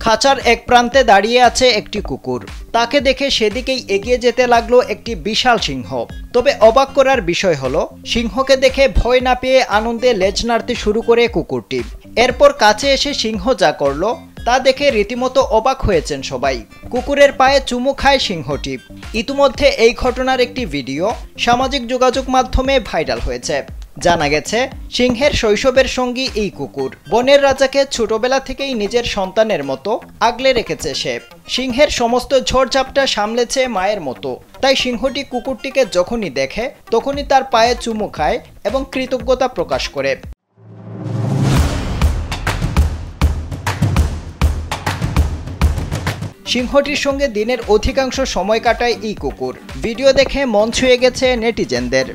খাঁচার এক প্রান্তে দাঁড়িয়ে আছে একটি কুকুর। তাকে দেখে সেদিকেই এগিয়ে যেতে লাগলো একটি বিশাল সিংহ। তবে অবাক করার বিষয় হলো, সিংহকে দেখে ভয় না পেয়ে আনন্দে লেজ নাড়তে শুরু করে কুকুরটি। এরপর কাছে এসে সিংহ যা করলো তা দেখে রীতিমতো অবাক হয়েছেন সবাই। কুকুরের পায়ে চুমু খায় সিংহটি। ইতিমধ্যে এই ঘটনার একটি ভিডিও সামাজিক যোগাযোগ মাধ্যমে ভাইরাল হয়েছে। জানা গেছে, সিংহের শৈশবের সঙ্গী এই কুকুর। বনের রাজাকে ছোটবেলা থেকেই নিজের সন্তানের মতো আগলে রেখেছে সে। সিংহের সমস্ত ঝড়ঝাপটা সামলেছে মায়ের মতো। তাই সিংহটি কুকুরটিকে যখনই দেখে তখনই তার পায়ে চুমু খায় এবং কৃতজ্ঞতা প্রকাশ করে। সিংহটির সঙ্গে দিনের অধিকাংশ সময় কাটায় এই কুকুর। ভিডিও দেখে মন ছুঁয়ে গেছে নেটিজেনদের।